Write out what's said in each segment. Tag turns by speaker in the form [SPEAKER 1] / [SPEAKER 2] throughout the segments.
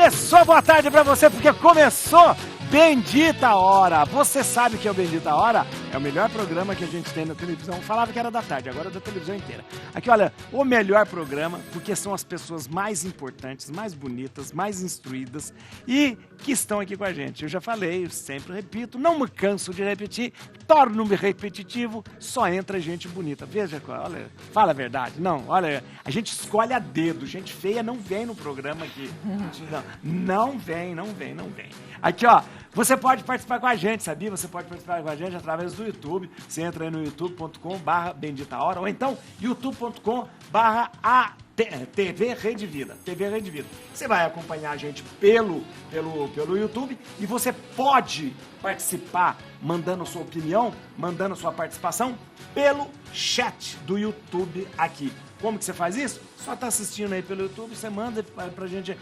[SPEAKER 1] Começou, boa tarde pra você, porque começou Bendita Hora. Você sabe que é o Bendita Hora? É o melhor programa que a gente tem na televisão. Falava que era da tarde, agora é da televisão inteira. Aqui, olha, o melhor programa, porque são as pessoas mais importantes, mais bonitas, mais instruídas e que estão aqui com a gente. Eu já falei, eu sempre repito, não me canso de repetir, torno-me repetitivo, só entra gente bonita. Veja, olha, fala a verdade. Não, olha, a gente escolhe a dedo, gente feia não vem no programa aqui. Não vem. Aqui, ó, você pode participar com a gente, sabia? Você pode participar com a gente através do YouTube. Você entra aí no youtube.com/Bendita Hora ou então youtube.com/TV Rede Vida. TV Rede Vida. Você vai acompanhar a gente pelo YouTube e você pode participar mandando sua opinião, mandando sua participação pelo chat do YouTube aqui. Como que você faz isso? Só tá assistindo aí pelo YouTube, você manda pra gente,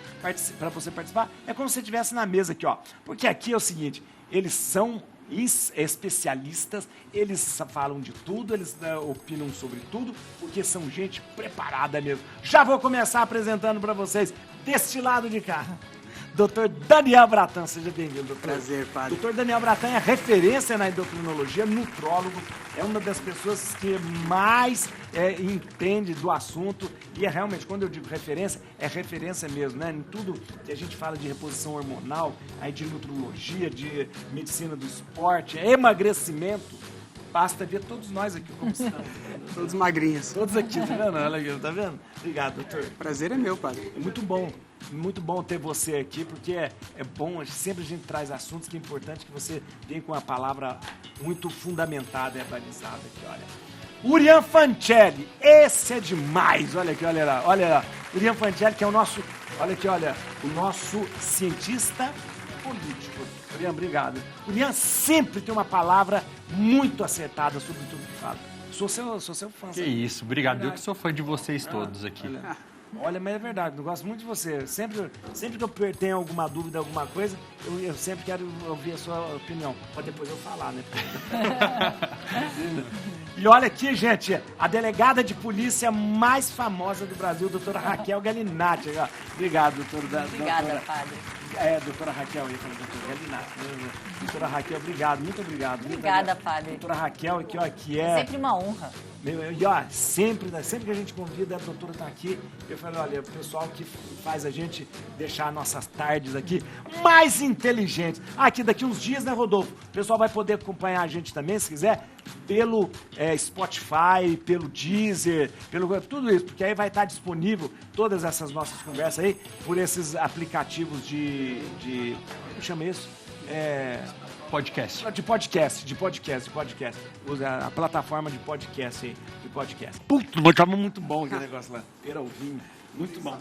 [SPEAKER 1] pra você participar. É como se você estivesse na mesa aqui, ó. Porque aqui é o seguinte, eles são especialistas, eles falam de tudo, eles opinam sobre tudo, porque são gente preparada mesmo. Já vou começar apresentando pra vocês, deste lado de cá. Dr. Daniel Bratan, seja bem-vindo, doutor.
[SPEAKER 2] Prazer, padre.
[SPEAKER 1] Dr. Daniel Bratan é referência na endocrinologia, nutrólogo, é uma das pessoas que mais entende do assunto e é realmente, quando eu digo referência, é referência mesmo, né? Em tudo que a gente fala de reposição hormonal, aí de nutrologia, de medicina do esporte, emagrecimento, basta ver todos nós aqui como estamos.
[SPEAKER 2] Todos magrinhos.
[SPEAKER 1] Todos aqui, tá vendo? Olha aqui, tá vendo? Obrigado, doutor.
[SPEAKER 2] Prazer é meu, padre.
[SPEAKER 1] É muito bom ter você aqui, porque é bom, sempre a gente traz assuntos que é importante que você venha com a palavra muito fundamentada e balizada aqui, olha. Urian Fancelli, esse é demais, olha aqui, olha lá. Urian Fancelli, que é o nosso, olha aqui, olha, o nosso cientista político. Urian, obrigado. Urian sempre tem uma palavra muito acertada sobre tudo que fala. Sou seu fã.
[SPEAKER 3] Que isso, obrigado. Eu que sou fã de vocês todos aqui.
[SPEAKER 1] Olha, mas é verdade, eu gosto muito de você. Sempre que eu tenho alguma dúvida, alguma coisa, eu sempre quero ouvir a sua opinião. Pode depois eu falar, né? E olha aqui, gente, a delegada de polícia mais famosa do Brasil, doutora Raquel Galinatti. Obrigado, doutora.
[SPEAKER 4] Obrigada, padre.
[SPEAKER 1] Doutora Raquel, eu ia falar doutora Galinatti. Doutora Raquel, obrigado, muito obrigado.
[SPEAKER 4] Obrigada, padre.
[SPEAKER 1] Doutora Raquel, aqui, ó, que
[SPEAKER 4] É sempre uma honra.
[SPEAKER 1] E ó, sempre que a gente convida, a doutora tá aqui, eu falei, olha, o pessoal que faz a gente deixar nossas tardes aqui mais inteligentes. Aqui daqui uns dias, né, Rodolfo? O pessoal vai poder acompanhar a gente também, se quiser, pelo Spotify, pelo Deezer, pelo tudo isso, porque aí vai estar disponível todas essas nossas conversas aí por esses aplicativos de como chama isso?
[SPEAKER 3] Podcast.
[SPEAKER 1] De podcast. Usa a plataforma de podcast aí, Putz, tava muito bom aquele negócio lá. Era o vinho. Muito bom.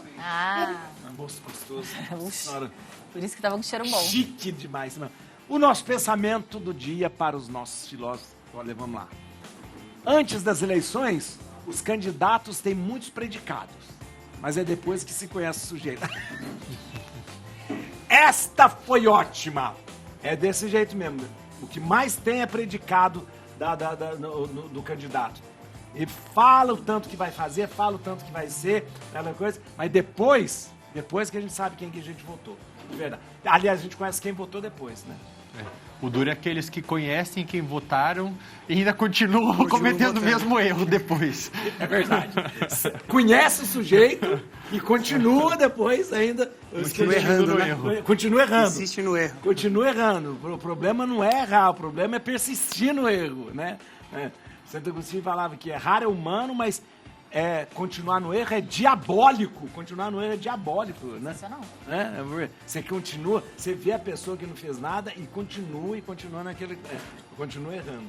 [SPEAKER 1] Gostoso.
[SPEAKER 4] Uxa, por isso que tava com cheiro bom.
[SPEAKER 1] Chique demais, mano. O nosso pensamento do dia para os nossos filósofos. Olha, vamos lá. Antes das eleições, os candidatos têm muitos predicados, mas é depois que se conhece o sujeito. Esta foi ótima. É desse jeito mesmo. O que mais tem é predicado do candidato. Ele fala o tanto que vai fazer, fala o tanto que vai ser, aquela coisa, mas depois que a gente sabe quem que a gente votou. De verdade. Aliás, a gente conhece quem votou depois, né?
[SPEAKER 3] O duro é aqueles que conhecem quem votaram e ainda continuam cometendo o mesmo erro depois.
[SPEAKER 1] É verdade. Conhece o sujeito e continua depois ainda.
[SPEAKER 2] Continua errando, né?
[SPEAKER 1] Continua errando.
[SPEAKER 2] Insiste no erro.
[SPEAKER 1] Continua errando. O problema não é errar, o problema é persistir no erro, né? Santo Agostinho falava que errar é humano, mas continuar no erro é diabólico. Continuar no erro é diabólico, né?
[SPEAKER 4] Isso não.
[SPEAKER 1] Você continua, você vê a pessoa que não fez nada e continua naquele... continua errando.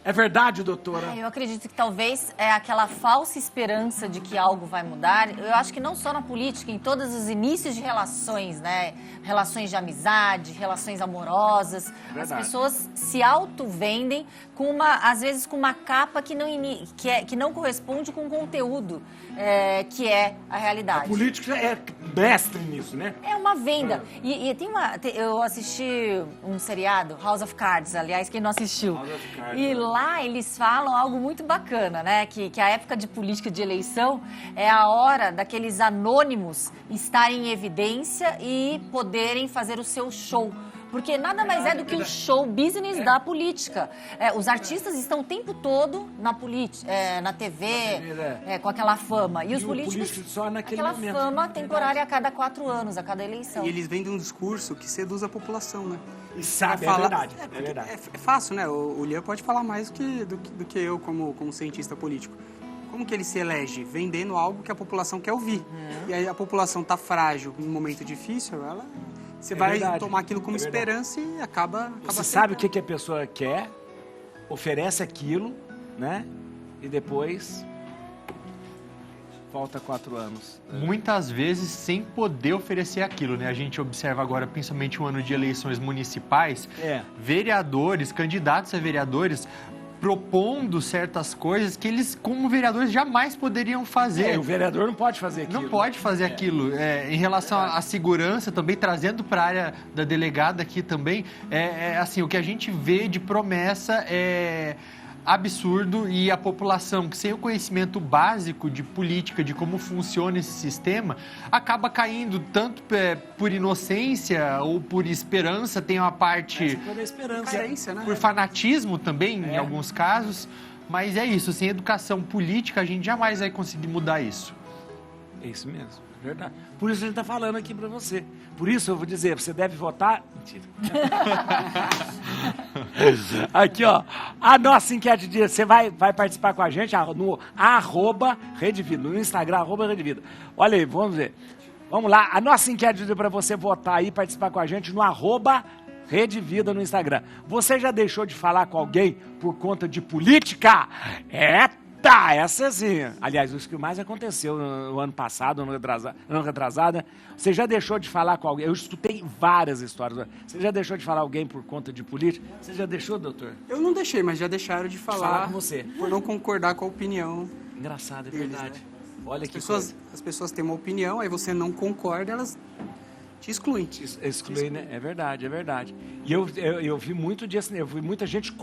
[SPEAKER 1] É verdade, doutora?
[SPEAKER 4] Eu acredito que talvez aquela falsa esperança de que algo vai mudar. Eu acho que não só na política, em todos os inícios de relações, né? Relações de amizade, relações amorosas.
[SPEAKER 1] Verdade.
[SPEAKER 4] As pessoas se auto-vendem às vezes com uma capa que não corresponde com o conteúdo que é a realidade.
[SPEAKER 1] A política é mestre nisso, né?
[SPEAKER 4] É uma venda. Eu assisti um seriado, House of Cards, aliás, quem não assistiu.
[SPEAKER 1] House of Cards.
[SPEAKER 4] E lá eles falam algo muito bacana, né? Que a época de política de eleição é a hora daqueles anônimos estarem em evidência e poderem fazer o seu show. Porque nada mais é do que o show business da política. Os artistas estão o tempo todo na política, na TV, com aquela fama. E os políticos
[SPEAKER 1] só naquele
[SPEAKER 4] aquela
[SPEAKER 1] momento.
[SPEAKER 4] fama temporária a cada 4 anos, a cada eleição.
[SPEAKER 2] E eles vendem um discurso que seduz a população, né?
[SPEAKER 1] E sabe,
[SPEAKER 2] Fala-
[SPEAKER 1] verdade. É
[SPEAKER 2] porque
[SPEAKER 1] verdade.
[SPEAKER 2] É fácil, né? O Lian pode falar mais do que eu como cientista político. Como que ele se elege? Vendendo algo que a população quer ouvir. E aí a população tá frágil em um momento difícil, você vai
[SPEAKER 1] verdade.
[SPEAKER 2] tomar aquilo como
[SPEAKER 1] É verdade.
[SPEAKER 2] esperança e acaba
[SPEAKER 1] Você sabe o que a pessoa quer, oferece aquilo, né? E depois volta 4 anos.
[SPEAKER 3] Muitas vezes sem poder oferecer aquilo, né? A gente observa agora, principalmente o ano de eleições municipais, vereadores, candidatos a vereadores, propondo certas coisas que eles, como vereadores, jamais poderiam fazer.
[SPEAKER 1] O vereador não pode fazer aquilo.
[SPEAKER 3] Não pode fazer aquilo. Em relação à segurança, também trazendo para a área da delegada aqui também, assim, o que a gente vê de promessa é absurdo e a população que sem o conhecimento básico de política, de como funciona esse sistema, acaba caindo tanto por inocência ou por esperança, tem uma parte
[SPEAKER 1] Por esperança.
[SPEAKER 2] carência, né?
[SPEAKER 3] por fanatismo também, em alguns casos, mas é isso, sem educação política a gente jamais vai conseguir mudar isso.
[SPEAKER 1] É isso mesmo, é verdade. Por isso a gente está falando aqui para você. Por isso eu vou dizer, você deve votar... Mentira. Aqui, ó, a nossa enquete de dia, você vai participar com a gente no @redevida, no Instagram, @redevida. Olha aí, vamos ver. Vamos lá, a nossa enquete de dia para você votar aí, participar com a gente no @redevida no Instagram. Você já deixou de falar com alguém por conta de política? Essa sim. Aliás, isso que mais aconteceu no ano passado, ano retrasado, né? Você já deixou de falar com alguém? Eu escutei várias histórias. Você já deixou de falar alguém por conta de política? Você já deixou, doutor?
[SPEAKER 2] Eu não deixei, mas já deixaram de falar
[SPEAKER 1] com você.
[SPEAKER 2] por não concordar com a opinião.
[SPEAKER 1] Engraçado, é
[SPEAKER 2] Deles,
[SPEAKER 1] verdade.
[SPEAKER 2] né?
[SPEAKER 1] Olha que
[SPEAKER 2] As pessoas têm uma opinião, aí você não concorda, elas te excluem.
[SPEAKER 1] excluir, né? É verdade, é verdade. E eu vi muito disso, eu vi muita gente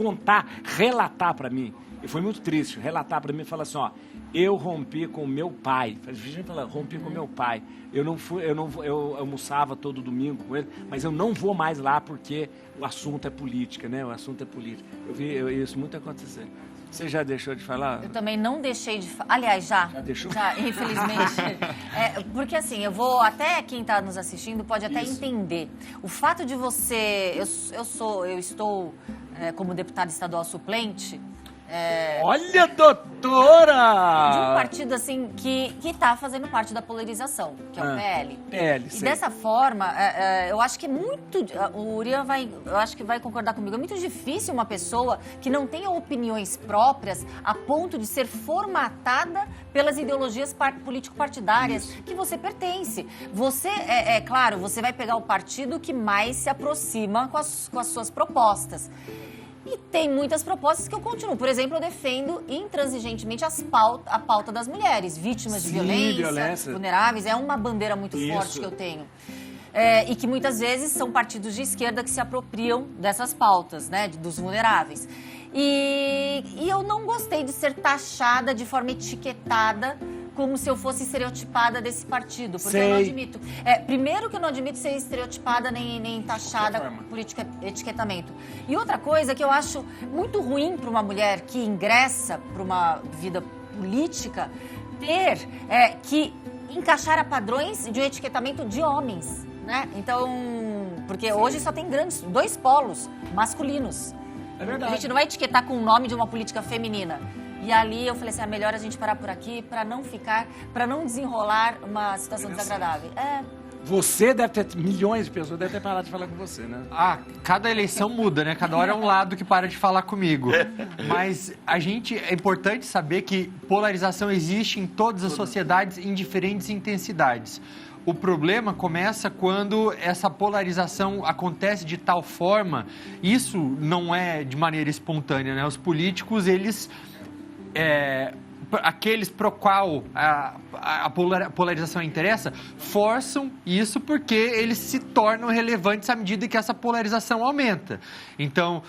[SPEAKER 1] relatar para mim. E foi muito triste, relatar para mim e falar assim, ó, eu rompi com o meu pai. A gente fala, rompi com o meu pai. Eu almoçava todo domingo com ele, mas eu não vou mais lá porque o assunto é política, né? O assunto é política. Eu vi isso muito acontecer. Você já deixou de falar?
[SPEAKER 4] Eu também não deixei de falar. Aliás, já.
[SPEAKER 1] Já deixou?
[SPEAKER 4] Já, infelizmente. Porque assim, eu vou até quem está nos assistindo pode até entender. O fato de você. Eu estou como deputada estadual suplente.
[SPEAKER 1] Olha, doutora!
[SPEAKER 4] De um partido, assim, que está fazendo parte da polarização, que é o PL.
[SPEAKER 1] PL,
[SPEAKER 4] E
[SPEAKER 1] sei.
[SPEAKER 4] dessa forma, eu acho que é muito... O Urian eu acho que vai concordar comigo. É muito difícil uma pessoa que não tenha opiniões próprias a ponto de ser formatada pelas ideologias político-partidárias que você pertence. Você, claro, você vai pegar o partido que mais se aproxima com as suas propostas. E tem muitas propostas que eu continuo. Por exemplo, eu defendo intransigentemente a pauta das mulheres, vítimas de violência, vulneráveis. É uma bandeira muito forte que eu tenho. E que muitas vezes são partidos de esquerda que se apropriam dessas pautas, né, dos vulneráveis. E eu não gostei de ser taxada de forma etiquetada como se eu fosse estereotipada desse partido, porque eu não admito. Primeiro que eu não admito ser estereotipada nem taxada por etiquetamento. E outra coisa que eu acho muito ruim para uma mulher que ingressa para uma vida política, ter que encaixar a padrões de um etiquetamento de homens, né? Então, porque hoje só tem 2 polos masculinos.
[SPEAKER 1] É verdade.
[SPEAKER 4] A gente não vai etiquetar com o nome de uma política feminina. E ali eu falei assim, é melhor a gente parar por aqui para não desenrolar uma situação desagradável.
[SPEAKER 1] Você deve ter, milhões de pessoas devem ter parado de falar com você, né?
[SPEAKER 3] Cada eleição muda, né? Cada hora é um lado que para de falar comigo. Mas é importante saber que polarização existe em todas as sociedades em diferentes intensidades. O problema começa quando essa polarização acontece de tal forma, isso não é de maneira espontânea, né? Os políticos, eles... aqueles pro qual a polarização interessa, forçam isso porque eles se tornam relevantes à medida que essa polarização aumenta. Então,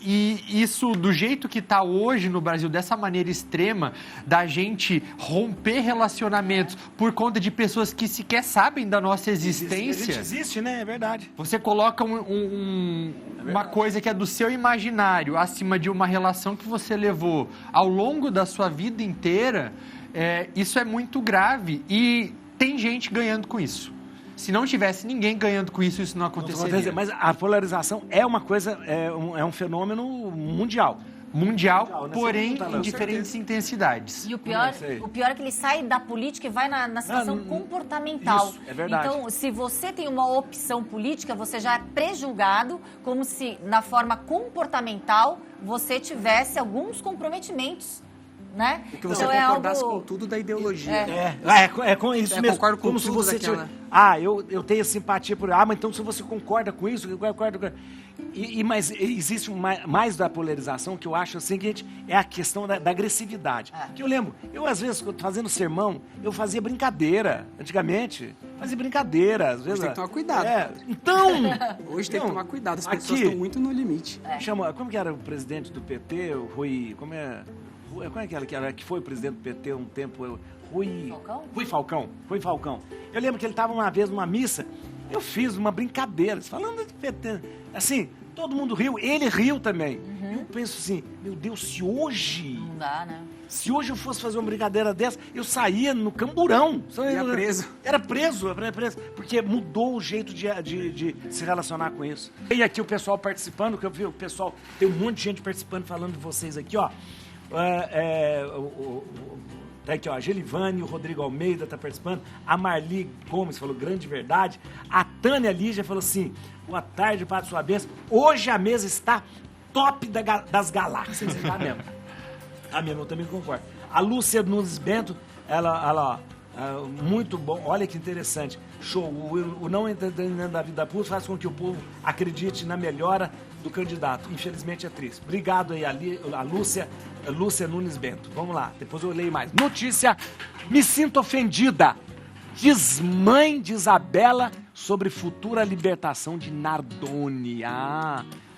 [SPEAKER 3] E isso, do jeito que está hoje no Brasil, dessa maneira extrema, da gente romper relacionamentos por conta de pessoas que sequer sabem da nossa existência.
[SPEAKER 1] A gente existe, né? É verdade.
[SPEAKER 3] Você coloca uma coisa que é do seu imaginário acima de uma relação que você levou ao longo da sua vida inteira, isso é muito grave. E tem gente ganhando com isso. Se não tivesse ninguém ganhando com isso, isso não aconteceria.
[SPEAKER 1] Mas a polarização é uma coisa, é um fenômeno mundial.
[SPEAKER 3] Mundial,
[SPEAKER 1] né?
[SPEAKER 3] porém em diferentes intensidades.
[SPEAKER 4] E o pior é que ele sai da política e vai na situação comportamental.
[SPEAKER 1] Isso, é verdade.
[SPEAKER 4] Então, se você tem uma opção política, você já é pré-julgado como se, na forma comportamental, você tivesse alguns comprometimentos. Né?
[SPEAKER 2] Porque você
[SPEAKER 4] então,
[SPEAKER 2] concordasse com tudo da ideologia.
[SPEAKER 1] É com isso mesmo.
[SPEAKER 2] Concordo com
[SPEAKER 1] como
[SPEAKER 2] tudo
[SPEAKER 1] se você
[SPEAKER 2] daquela...
[SPEAKER 1] eu tenho simpatia por... mas então se você concorda com isso, eu concordo com... Mas existe mais da polarização que eu acho o seguinte, é a questão da agressividade. Que eu lembro, às vezes, fazendo sermão, eu fazia brincadeira, antigamente. Fazia brincadeira, às vezes...
[SPEAKER 2] Hoje tem que tomar cuidado.
[SPEAKER 1] Então...
[SPEAKER 2] Hoje tem que tomar cuidado, as pessoas estão muito no limite.
[SPEAKER 1] Como que era o presidente do PT, o Rui... Como é que foi o presidente do PT um tempo? Rui Falcão. Eu lembro que ele estava uma vez numa missa, eu fiz uma brincadeira, falando de PT. Assim, todo mundo riu, ele riu também. Eu penso assim, meu Deus, se hoje...
[SPEAKER 4] Não dá, né?
[SPEAKER 1] Se hoje eu fosse fazer uma brincadeira dessa, eu saía no camburão. Era preso. Porque mudou o jeito de se relacionar com isso. E aqui o pessoal participando, que eu vi o pessoal, tem um monte de gente participando, falando de vocês aqui, ó. Tá aqui, ó, a Gelivane, o Rodrigo Almeida tá participando, a Marli Gomes falou grande verdade, a Tânia Lígia falou assim, boa tarde, Padre Sua Bênção, hoje a mesa está top das galáxias, tá mesmo? A minha, eu também concordo. A Lúcia Nunes Bento, ela muito bom, olha que interessante, show, o não entendimento da vida pública faz com que o povo acredite na melhora do candidato, infelizmente é triste. Obrigado aí, a Lúcia Nunes Bento. Vamos lá, depois eu leio mais. Notícia, me sinto ofendida. Diz mãe de Isabela sobre futura libertação de Nardoni.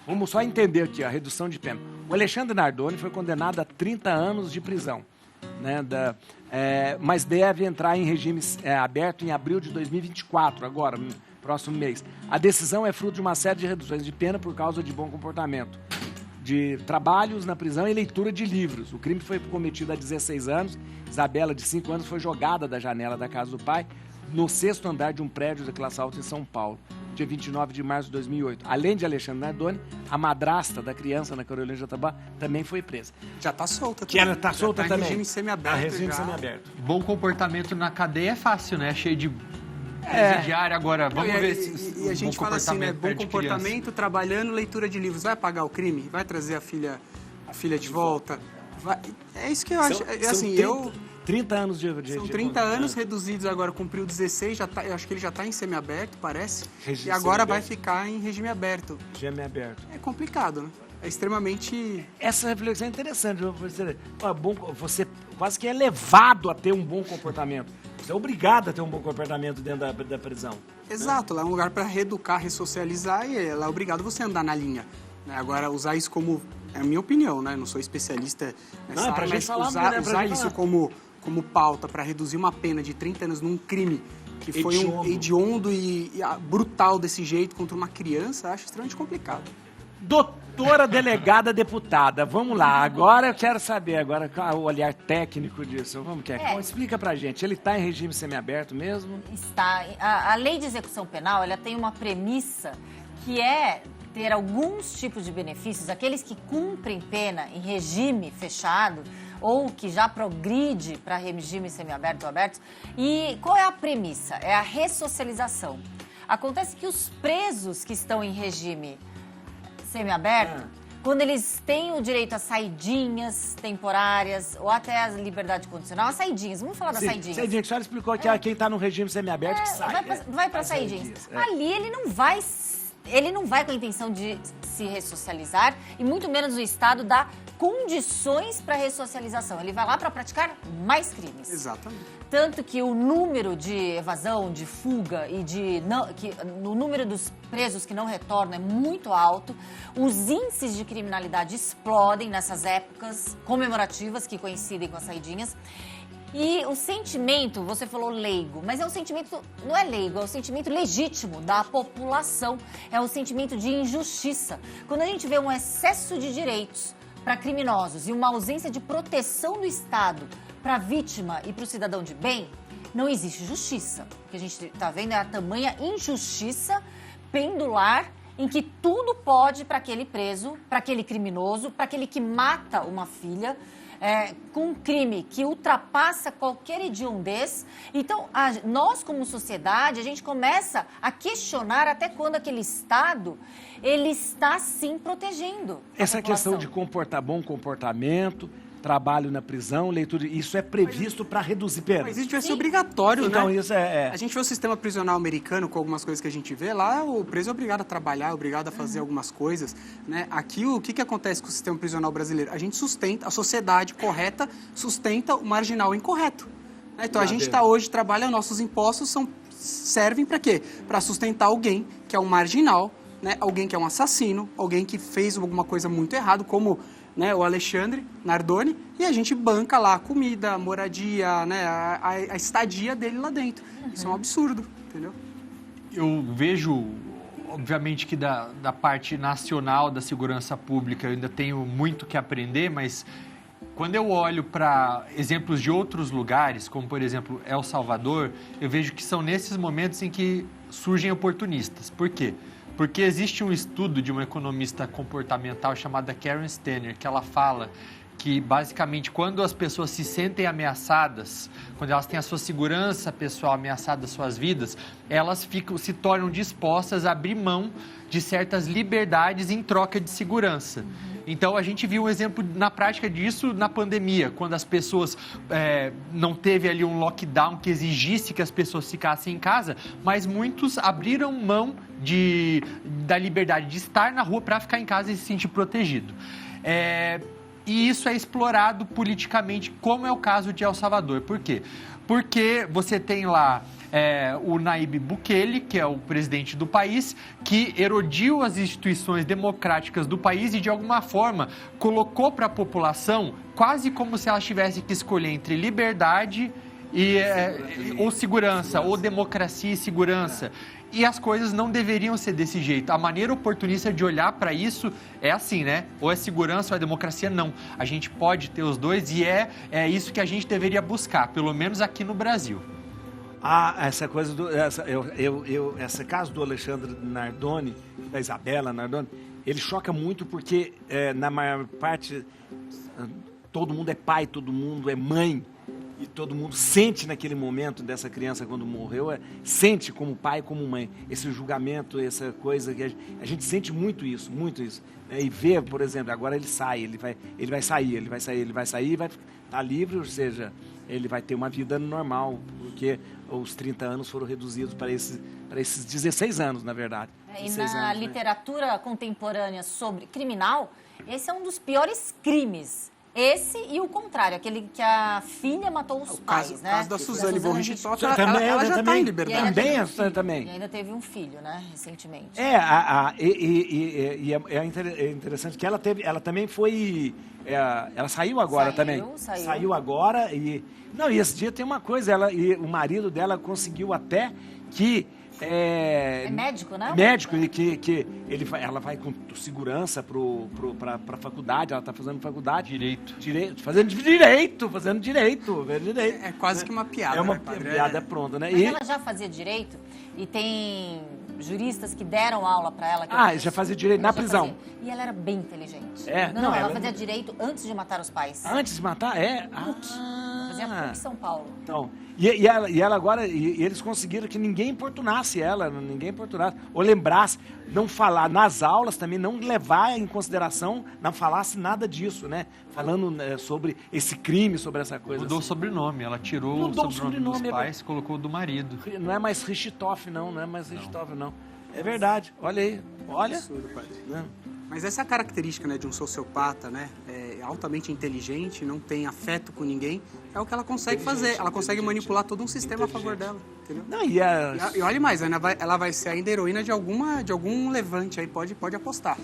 [SPEAKER 1] Vamos só entender aqui a redução de pena. O Alexandre Nardoni foi condenado a 30 anos de prisão, né, mas deve entrar em regime aberto em abril de 2024, agora, próximo mês. A decisão é fruto de uma série de reduções de pena por causa de bom comportamento, de trabalhos na prisão e leitura de livros. O crime foi cometido há 16 anos. Isabela, de 5 anos, foi jogada da janela da casa do pai no 6º andar de um prédio de classe alta em São Paulo, dia 29 de março de 2008. Além de Alexandre Nardoni, a madrasta da criança na Carolina de Jatobá também foi presa.
[SPEAKER 2] Já está solta.
[SPEAKER 1] Que ela está solta também.
[SPEAKER 2] Regime semiaberto.
[SPEAKER 1] Semiaberto.
[SPEAKER 3] Bom comportamento na cadeia é fácil, né? Cheio de presidiário. Agora, vamos ver se
[SPEAKER 2] e a gente fala assim, né? Bom comportamento, trabalhando, leitura de livros. Vai apagar o crime? Vai trazer a filha de volta? É isso que eu acho. Assim,
[SPEAKER 1] 30 anos
[SPEAKER 2] São 30 anos reduzidos agora, cumpriu 16, eu acho que ele já está em semiaberto, parece. E agora vai ficar em regime aberto.
[SPEAKER 1] Regime aberto.
[SPEAKER 2] É complicado, né? É extremamente...
[SPEAKER 1] Essa reflexão é interessante. Você quase que é levado a ter um bom comportamento. Você é obrigado a ter um bom comportamento dentro da prisão.
[SPEAKER 2] Exato, lá é um lugar para reeducar, ressocializar e lá é obrigado você a andar na linha. Agora, usar isso como... É a minha opinião, né? Não sou especialista nessa área, mas usar isso como pauta para reduzir uma pena de 30 anos num crime que foi hediondo e brutal desse jeito contra uma criança, acho extremamente complicado.
[SPEAKER 1] Doutora delegada deputada, vamos lá, agora eu quero saber o olhar técnico disso. Explica pra gente, ele está em regime semiaberto mesmo?
[SPEAKER 4] Está. A lei de execução penal, ela tem uma premissa que é ter alguns tipos de benefícios, aqueles que cumprem pena em regime fechado ou que já progride para regime semiaberto ou aberto. E qual é a premissa? É a ressocialização. Acontece que os presos que estão em regime semiaberto, quando eles têm o direito a saidinhas temporárias ou até a liberdade condicional, as saidinhas, vamos falar das saidinhas.
[SPEAKER 1] Saidinhas, a senhora explicou que quem está no regime semiaberto que sai.
[SPEAKER 4] Vai para saidinhas. Ali ele não vai ele não vai com a intenção de se ressocializar e muito menos o Estado dá condições para ressocialização. Ele vai lá para praticar mais crimes.
[SPEAKER 2] Exatamente.
[SPEAKER 4] Tanto que o número de evasão, de fuga e o número dos presos que não retornam é muito alto. Os índices de criminalidade explodem nessas épocas comemorativas que coincidem com as saidinhas. E o sentimento, você falou leigo, mas é um sentimento, não é leigo, é um sentimento legítimo da população, é o sentimento de injustiça. Quando a gente vê um excesso de direitos para criminosos e uma ausência de proteção do Estado para a vítima e para o cidadão de bem, não existe justiça. O que a gente está vendo é a tamanha injustiça pendular em que tudo pode para aquele preso, para aquele criminoso, para aquele que mata uma filha, com um crime que ultrapassa qualquer hediondez. Então, nós como sociedade, a gente começa a questionar até quando aquele Estado, ele está sim protegendo
[SPEAKER 1] essa questão de bom comportamento, trabalho na prisão, leitura, isso é previsto para reduzir penas.
[SPEAKER 2] Mas isso devia ser obrigatório,
[SPEAKER 1] então,
[SPEAKER 2] né?
[SPEAKER 1] Isso
[SPEAKER 2] A gente vê o sistema prisional americano, com algumas coisas que a gente vê, lá o preso é obrigado a trabalhar, é obrigado a fazer algumas coisas, né? Aqui, o que acontece com o sistema prisional brasileiro? A gente sustenta, a sociedade correta sustenta o marginal incorreto. Né? Então, a gente está hoje, trabalha, nossos impostos servem para quê? Para sustentar alguém que é um marginal, né? Alguém que é um assassino, alguém que fez alguma coisa muito errada, como... né, o Alexandre Nardoni, e a gente banca lá a comida, a moradia, né, a estadia dele lá dentro. Isso é um absurdo, entendeu?
[SPEAKER 3] Eu vejo, obviamente, que da parte nacional da segurança pública eu ainda tenho muito que aprender, mas quando eu olho para exemplos de outros lugares, como, por exemplo, El Salvador, eu vejo que são nesses momentos em que surgem oportunistas. Por quê? Porque existe um estudo de uma economista comportamental chamada Karen Stanner, que ela fala que, basicamente, quando as pessoas se sentem ameaçadas, quando elas têm a sua segurança pessoal ameaçada, suas vidas, elas se tornam dispostas a abrir mão de certas liberdades em troca de segurança. Então, a gente viu um exemplo na prática disso na pandemia, quando as pessoas não teve ali um lockdown que exigisse que as pessoas ficassem em casa, mas muitos abriram mão da liberdade de estar na rua para ficar em casa e se sentir protegido. E isso é explorado politicamente, como é o caso de El Salvador. Por quê? Porque você tem lá o Nayib Bukele, que é o presidente do país, que erodiu as instituições democráticas do país e, de alguma forma, colocou para a população quase como se ela tivesse que escolher entre liberdade ou segurança, ou democracia e segurança. E as coisas não deveriam ser desse jeito. A maneira oportunista de olhar para isso é assim, né? Ou é segurança ou é democracia, não. A gente pode ter os dois e é isso que a gente deveria buscar, pelo menos aqui no Brasil.
[SPEAKER 1] Essa coisa esse caso do Alexandre Nardoni, da Isabela Nardoni, ele choca muito porque, na maior parte, todo mundo é pai, todo mundo é mãe. E todo mundo sente naquele momento dessa criança quando morreu, sente como pai, como mãe, esse julgamento, essa coisa que a gente sente muito isso. E vê, por exemplo, agora ele vai sair e vai estar livre, ou seja, ele vai ter uma vida normal, porque os 30 anos foram reduzidos para esses 16 anos, na verdade.
[SPEAKER 4] E na literatura contemporânea sobre criminal, esse é um dos piores crimes. Esse e o contrário, aquele que a filha matou os pais, né?
[SPEAKER 2] O caso da Suzane von Richthofen,
[SPEAKER 1] ela
[SPEAKER 2] já está em liberdade.
[SPEAKER 1] Também.
[SPEAKER 4] E ainda teve um filho, né, recentemente.
[SPEAKER 1] É interessante que ela também foi... ela saiu agora também. Saiu agora e esse dia tem uma coisa, o marido dela conseguiu até que...
[SPEAKER 4] É médico, né?
[SPEAKER 1] Médico, e que ela vai com segurança para a faculdade, ela está fazendo faculdade. Fazendo direito.
[SPEAKER 2] É quase que uma piada.
[SPEAKER 1] É uma piada pronta, né?
[SPEAKER 4] Mas ela já fazia direito e tem juristas que deram aula para ela.
[SPEAKER 1] Já fazia direito na prisão.
[SPEAKER 4] E ela era bem inteligente.
[SPEAKER 1] Ela
[SPEAKER 4] fazia direito antes de matar os pais.
[SPEAKER 1] Antes de matar?
[SPEAKER 4] Fazia PUC São Paulo.
[SPEAKER 1] Então, e ela agora, e eles conseguiram que ninguém importunasse ela, ou lembrasse, não falar nas aulas também, não levar em consideração, não falasse nada disso, né? Falando sobre esse crime, sobre essa coisa.
[SPEAKER 3] Mudou o sobrenome, ela tirou o sobrenome dos pais, colocou o do marido.
[SPEAKER 1] Não é mais Richthofen, não. É verdade. Olha aí. Olha.
[SPEAKER 2] Absurdo, padre.
[SPEAKER 1] Né?
[SPEAKER 2] Mas essa é a característica, né, de um sociopata, né? É altamente inteligente, não tem afeto com ninguém. É o que ela consegue fazer. Ela consegue manipular todo um sistema a favor dela, entendeu?
[SPEAKER 1] Não,
[SPEAKER 2] E olha mais, ela vai ser ainda heroína de algum levante aí, pode apostar.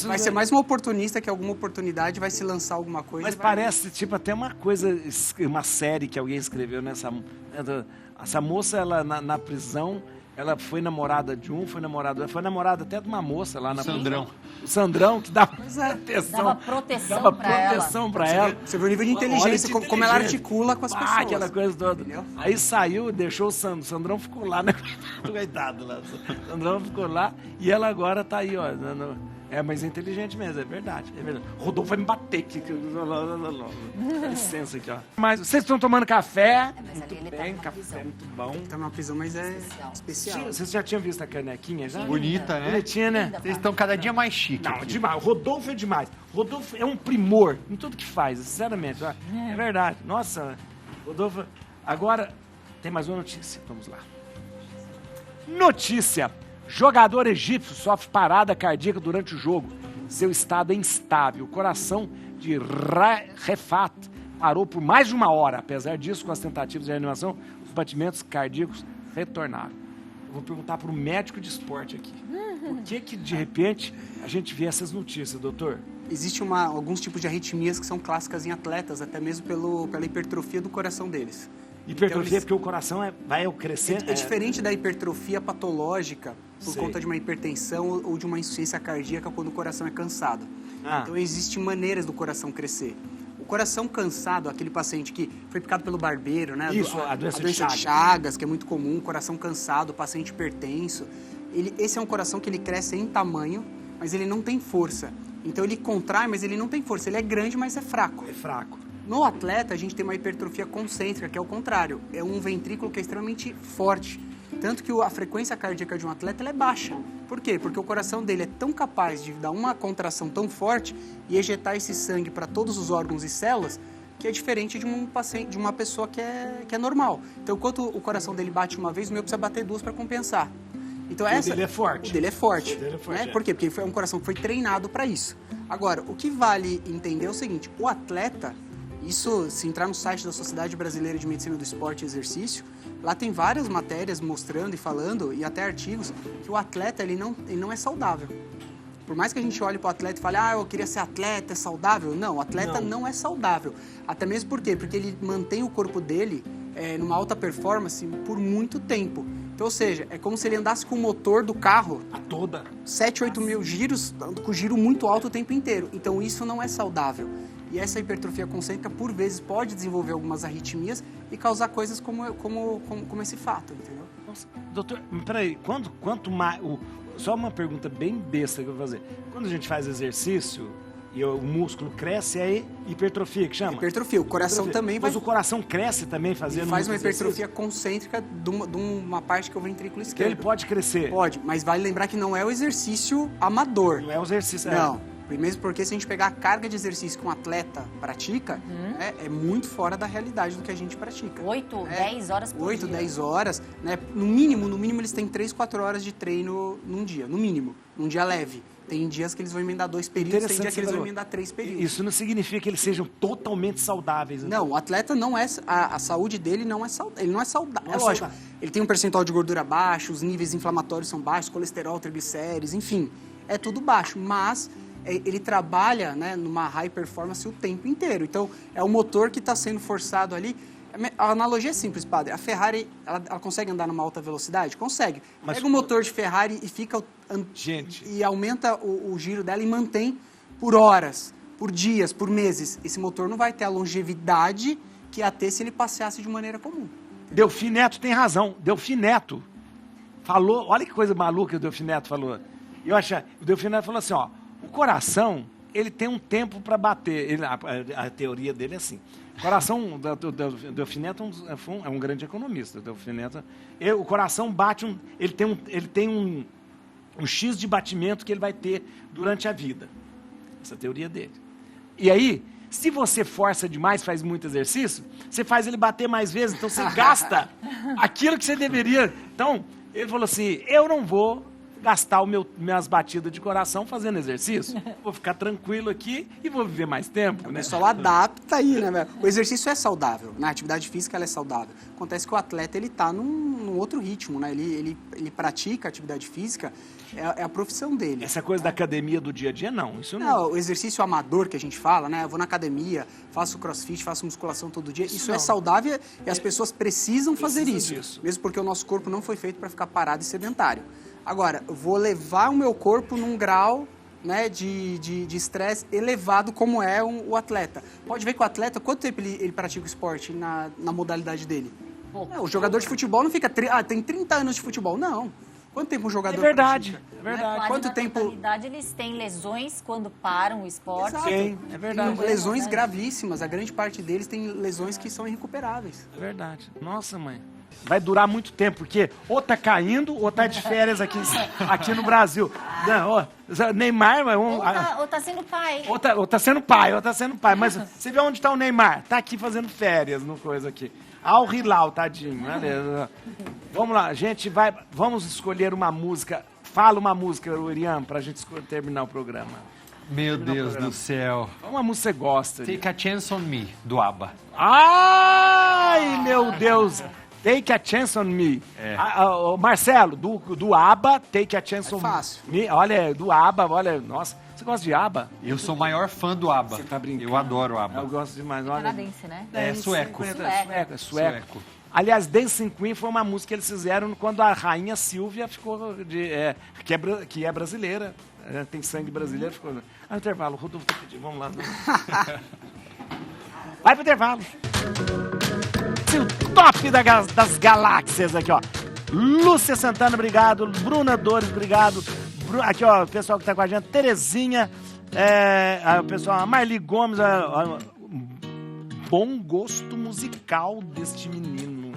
[SPEAKER 2] Vai ser mais uma oportunista que alguma oportunidade vai se lançar alguma coisa.
[SPEAKER 1] Mas parece, tipo, até uma coisa, uma série que alguém escreveu nessa... Essa moça, ela na prisão, ela foi namorada de um, foi namorada até de uma moça lá na
[SPEAKER 3] Sandrão.
[SPEAKER 1] prisão. O Sandrão, que dava
[SPEAKER 4] Dava proteção
[SPEAKER 1] pra ela.
[SPEAKER 2] Você vê o nível de inteligência, como ela articula com as pessoas.
[SPEAKER 1] Aquela coisa toda.
[SPEAKER 2] Entendeu?
[SPEAKER 1] Aí saiu, deixou o Sandrão ficou lá, né? Coitado lá. O Sandrão ficou lá e ela agora tá aí, ó. Mas é inteligente mesmo, é verdade. Rodolfo vai me bater aqui. Dá licença aqui, ó. Mas vocês estão tomando café?
[SPEAKER 4] Mas ali ele tá
[SPEAKER 1] Bem,
[SPEAKER 4] numa
[SPEAKER 1] café
[SPEAKER 4] prisão.
[SPEAKER 1] muito bom.
[SPEAKER 2] Tá numa prisão, mas é especial.
[SPEAKER 1] Vocês já tinham visto a canequinha já?
[SPEAKER 3] Bonita, né?
[SPEAKER 1] Bonitinha, né?
[SPEAKER 3] Vocês estão cada dia mais chique.
[SPEAKER 1] Não, demais. O Rodolfo é demais. O Rodolfo é um primor em tudo que faz, sinceramente. Ó. É verdade. Nossa, Rodolfo. Agora, tem mais uma notícia. Vamos lá. Notícia. Jogador egípcio sofre parada cardíaca durante o jogo. Seu estado é instável. O coração de Refat parou por mais de 1 hora. Apesar disso, com as tentativas de reanimação, os batimentos cardíacos retornaram. Eu vou perguntar para o médico de esporte aqui. Por que, de repente, a gente vê essas notícias, doutor?
[SPEAKER 2] Existem alguns tipos de arritmias que são clássicas em atletas, até mesmo pela hipertrofia do coração deles.
[SPEAKER 1] Hipertrofia, porque o coração vai crescer.
[SPEAKER 2] É diferente da hipertrofia patológica por
[SPEAKER 1] Sei.
[SPEAKER 2] conta de uma hipertensão ou de uma insuficiência cardíaca quando o coração é cansado. Então existem maneiras do coração crescer. O coração cansado, aquele paciente que foi picado pelo barbeiro, né?
[SPEAKER 1] Isso, a doença de
[SPEAKER 2] Chagas, que é muito comum, coração cansado, paciente hipertenso. Esse é um coração que ele cresce em tamanho, mas ele não tem força. Então ele contrai, mas ele não tem força. Ele é grande, mas é fraco.
[SPEAKER 1] É fraco.
[SPEAKER 2] No atleta, a gente tem uma hipertrofia concêntrica, que é o contrário. É um ventrículo que é extremamente forte. Tanto que a frequência cardíaca de um atleta ela é baixa. Por quê? Porque o coração dele é tão capaz de dar uma contração tão forte e ejetar esse sangue para todos os órgãos e células que é diferente de uma pessoa que é normal. Então, enquanto o coração dele bate uma vez, o meu precisa bater 2 para compensar. Então,
[SPEAKER 1] O dele é forte.
[SPEAKER 2] O dele é forte.
[SPEAKER 1] O dele é forte,
[SPEAKER 2] né?
[SPEAKER 1] é.
[SPEAKER 2] Por quê? Porque é um coração que foi treinado para isso. Agora, o que vale entender é o seguinte, o atleta... Isso, se entrar no site da Sociedade Brasileira de Medicina do Esporte e Exercício, lá tem várias matérias mostrando e falando, e até artigos, que o atleta ele não é saudável. Por mais que a gente olhe para o atleta e fale, eu queria ser atleta, é saudável. Não, o atleta não é saudável. Até mesmo por quê? Porque ele mantém o corpo dele numa alta performance por muito tempo. Então, ou seja, é como se ele andasse com o motor do carro
[SPEAKER 1] A toda.
[SPEAKER 2] 7, 8 mil giros, com giro muito alto o tempo inteiro. Então, isso não é saudável. E essa hipertrofia concêntrica, por vezes, pode desenvolver algumas arritmias e causar coisas como esse fato, entendeu?
[SPEAKER 1] Nossa, doutor, peraí, quanto mais... Só uma pergunta bem besta que eu vou fazer. Quando a gente faz exercício e o músculo cresce, é hipertrofia que chama?
[SPEAKER 2] Hipertrofia. O coração também vai...
[SPEAKER 1] Mas o coração cresce também fazendo...
[SPEAKER 2] Faz uma
[SPEAKER 1] exercício?
[SPEAKER 2] hipertrofia concêntrica de uma parte que é o ventrículo
[SPEAKER 1] Então
[SPEAKER 2] esquerdo.
[SPEAKER 1] ele pode crescer?
[SPEAKER 2] Pode, mas vale lembrar que não é o exercício amador.
[SPEAKER 1] Não é o exercício...
[SPEAKER 2] Não. Mesmo porque se a gente pegar a carga de exercício que um atleta pratica, é muito fora da realidade do que a gente pratica.
[SPEAKER 4] 8, 10 horas por dia.
[SPEAKER 2] 8, 10 horas, né? No mínimo eles têm 3, 4 horas de treino num dia, no mínimo. Num dia leve. Tem dias que eles vão emendar 2 períodos, tem dias que eles vão emendar 3 períodos.
[SPEAKER 1] Isso não significa que eles sejam totalmente saudáveis. Então.
[SPEAKER 2] Não, o atleta não é... A saúde dele não é saudável. Ele não é saudável.
[SPEAKER 1] Não é
[SPEAKER 2] lógico,
[SPEAKER 1] saudável.
[SPEAKER 2] ele tem um percentual de gordura baixo, os níveis inflamatórios são baixos, colesterol, triglicérides, enfim. É tudo baixo, mas... ele trabalha, né, numa high performance o tempo inteiro. Então, é o motor que está sendo forçado ali. A analogia é simples, padre. A Ferrari, ela consegue andar numa alta velocidade? Consegue.
[SPEAKER 1] Mas
[SPEAKER 2] pega o motor de Ferrari e fica...
[SPEAKER 1] Gente...
[SPEAKER 2] E aumenta o giro dela e mantém por horas, por dias, por meses. Esse motor não vai ter a longevidade que ia ter se ele passeasse de maneira comum.
[SPEAKER 1] Delfim Neto tem razão. Delfim Neto falou... Olha que coisa maluca que o Delfim Neto falou. O Delfim Neto falou assim, ó... O coração, ele tem um tempo para bater. A teoria dele é assim. O coração do Delfim Neto é um grande economista. O coração bate, ele tem um X de batimento que ele vai ter durante a vida. Essa é a teoria dele. E aí, se você força demais, faz muito exercício, você faz ele bater mais vezes, então você gasta aquilo que você deveria. Então, ele falou assim, eu não vou gastar minhas batidas de coração fazendo exercício. Vou ficar tranquilo aqui e vou viver mais tempo,
[SPEAKER 2] O
[SPEAKER 1] né?
[SPEAKER 2] pessoal adapta aí, né, velho? O exercício é saudável, né? A atividade física ela é saudável. Acontece que o atleta, ele tá num outro ritmo, né? Ele pratica atividade física, é a profissão dele.
[SPEAKER 1] Essa coisa da academia do dia a dia, não. Isso não.
[SPEAKER 2] Não, o exercício amador que a gente fala, né? Eu vou na academia, faço crossfit, faço musculação todo dia. Isso é saudável e as pessoas precisam fazer isso. Mesmo porque o nosso corpo não foi feito para ficar parado e sedentário. Agora, eu vou levar o meu corpo num grau, né, de estresse elevado como é o atleta. Pode ver que o atleta, quanto tempo ele pratica o esporte na modalidade dele? O jogador de futebol não fica... tem 30 anos de futebol. Não. Quanto tempo um jogador pratica?
[SPEAKER 1] É verdade.
[SPEAKER 2] Quanto tempo...
[SPEAKER 4] Na totalidade, eles têm lesões quando param o esporte.
[SPEAKER 2] Exato.
[SPEAKER 1] Sim, é verdade.
[SPEAKER 2] Tem lesões gravíssimas. A grande parte deles tem lesões que são irrecuperáveis.
[SPEAKER 1] É verdade. Nossa, mãe. Vai durar muito tempo, porque ou tá caindo ou tá de férias aqui no Brasil. Não, Neymar...
[SPEAKER 4] Ou tá sendo pai.
[SPEAKER 1] Ou tá sendo pai. Mas você vê onde tá o Neymar? Tá aqui fazendo férias no coisa aqui. Al Hilal, tadinho. Beleza. Vamos lá, gente, vamos escolher uma música. Fala uma música, Urian, pra gente terminar o programa.
[SPEAKER 3] Meu Deus do céu.
[SPEAKER 1] Uma música que você gosta.
[SPEAKER 3] Take a Chance on Me, do ABBA.
[SPEAKER 1] Ai, meu Deus. Take a Chance on Me. Marcelo, do ABBA, Take a Chance on
[SPEAKER 2] fácil.
[SPEAKER 1] Me. Olha, do ABBA, olha, nossa. Você gosta de ABBA?
[SPEAKER 3] Eu sou o maior fã do ABBA.
[SPEAKER 1] Você tá brincando?
[SPEAKER 3] Eu adoro o ABBA.
[SPEAKER 1] Eu gosto demais,
[SPEAKER 4] É
[SPEAKER 1] olha.
[SPEAKER 4] canadense, né?
[SPEAKER 3] É sueco.
[SPEAKER 1] É sueco. Aliás, Dancing Queen foi uma música que eles fizeram quando a rainha Silvia ficou que é brasileira, tem sangue brasileiro, ficou... intervalo, Rodolfo, vamos lá. Vai pro intervalo. O top das galáxias aqui, ó. Lúcia Santana, obrigado. Bruna Dores, obrigado. Aqui, ó, o pessoal que tá com a gente. Terezinha, o pessoal, a Marli Gomes, bom gosto musical deste menino.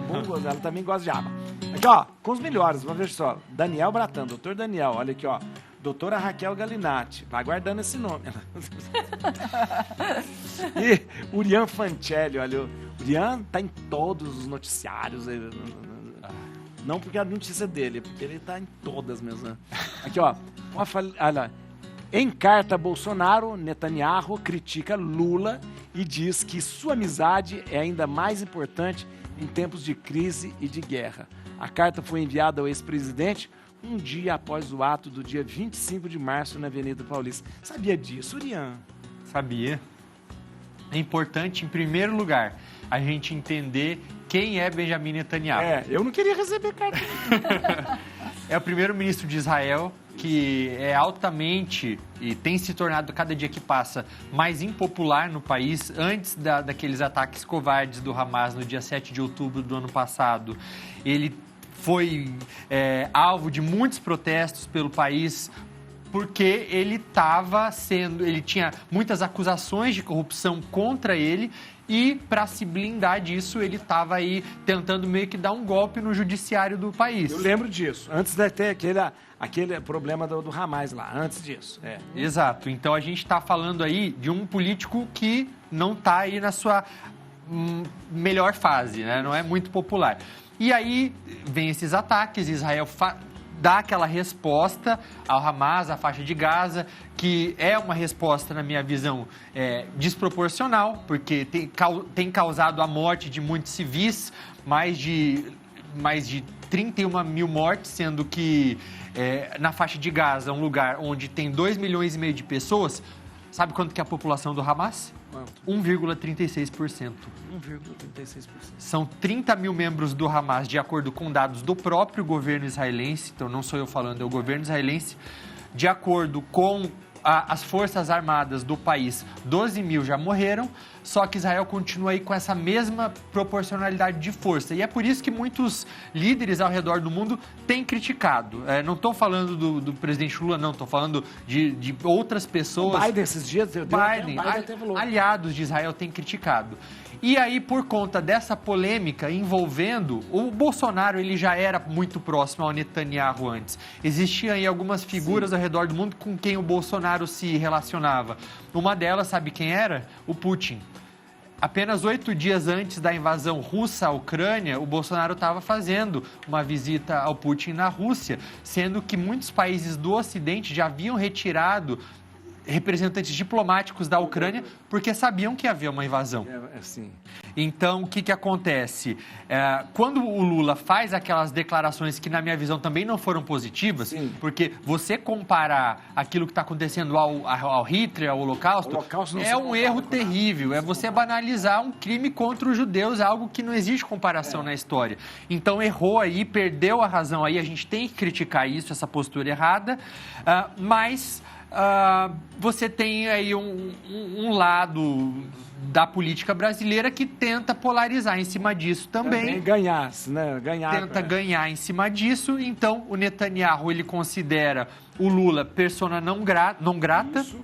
[SPEAKER 1] Bom gosto, ela também gosta de ABBA. Aqui, ó, com os melhores, vamos ver só. Daniel Bratan, doutor Daniel, olha aqui, ó. Doutora Raquel Galinatti, vai guardando esse nome. E Urian Fancelli, olha, o Urian tá em todos os noticiários. Não porque a notícia dele, porque ele tá em todas mesmo. Aqui, ó, olha, em carta, Bolsonaro, Netanyahu critica Lula e diz que sua amizade é ainda mais importante em tempos de crise e de guerra. A carta foi enviada ao ex-presidente um dia após o ato do dia 25 de março na Avenida Paulista. Sabia disso, Urian?
[SPEAKER 3] Sabia. É importante, em primeiro lugar, a gente entender quem é Benjamin Netanyahu.
[SPEAKER 1] Eu não queria receber carta.
[SPEAKER 3] É o primeiro-ministro de Israel, que é altamente e tem se tornado, cada dia que passa, mais impopular no país. Antes daqueles ataques covardes do Hamas no dia 7 de outubro do ano passado, ele foi alvo de muitos protestos pelo país, porque ele tinha muitas acusações de corrupção contra ele e, para se blindar disso, ele estava aí tentando meio que dar um golpe no judiciário do país.
[SPEAKER 1] Eu lembro disso, antes de ter aquele problema do Hamas lá, antes disso.
[SPEAKER 3] Exato, então a gente está falando aí de um político que não está aí na sua melhor fase, né? Não é muito popular. E aí vem esses ataques, Israel dá aquela resposta ao Hamas, à faixa de Gaza, que é uma resposta, na minha visão, desproporcional, porque tem causado a morte de muitos civis, mais de 31 mil mortes, sendo que na faixa de Gaza, um lugar onde tem 2,5 milhões de pessoas, sabe quanto que é a população do Hamas? 1,36%.
[SPEAKER 1] 1,36%.
[SPEAKER 3] São 30 mil membros do Hamas, de acordo com dados do próprio governo israelense. Então, não sou eu falando, é o governo israelense. De acordo com as forças armadas do país, 12 mil já morreram, só que Israel continua aí com essa mesma proporcionalidade de força. E é por isso que muitos líderes ao redor do mundo têm criticado. Não estou falando do presidente Lula, não. Estou falando de outras pessoas.
[SPEAKER 1] O Biden, esses dias,
[SPEAKER 3] aliados de Israel têm criticado. E aí, por conta dessa polêmica envolvendo, o Bolsonaro, ele já era muito próximo ao Netanyahu antes. Existiam aí algumas figuras ao redor do mundo com quem o Bolsonaro se relacionava. Uma delas, sabe quem era? O Putin. Apenas 8 dias antes da invasão russa à Ucrânia, o Bolsonaro estava fazendo uma visita ao Putin na Rússia, sendo que muitos países do Ocidente já haviam retirado representantes diplomáticos da Ucrânia porque sabiam que ia haver uma invasão.
[SPEAKER 1] Assim.
[SPEAKER 3] Então, o que acontece? Quando o Lula faz aquelas declarações que, na minha visão, também não foram positivas,
[SPEAKER 1] Sim.
[SPEAKER 3] porque você comparar aquilo que está acontecendo ao Hitler, ao Holocausto, é um erro terrível. É você banalizar um crime contra os judeus, algo que não existe comparação na história. Então, errou aí, perdeu a razão aí. A gente tem que criticar isso, essa postura errada, mas... você tem aí um lado da política brasileira que tenta polarizar em cima disso também.
[SPEAKER 1] Ganhar, né?
[SPEAKER 3] Tenta ganhar em cima disso. Então, o Netanyahu, ele considera o Lula persona não grata.
[SPEAKER 1] Isso.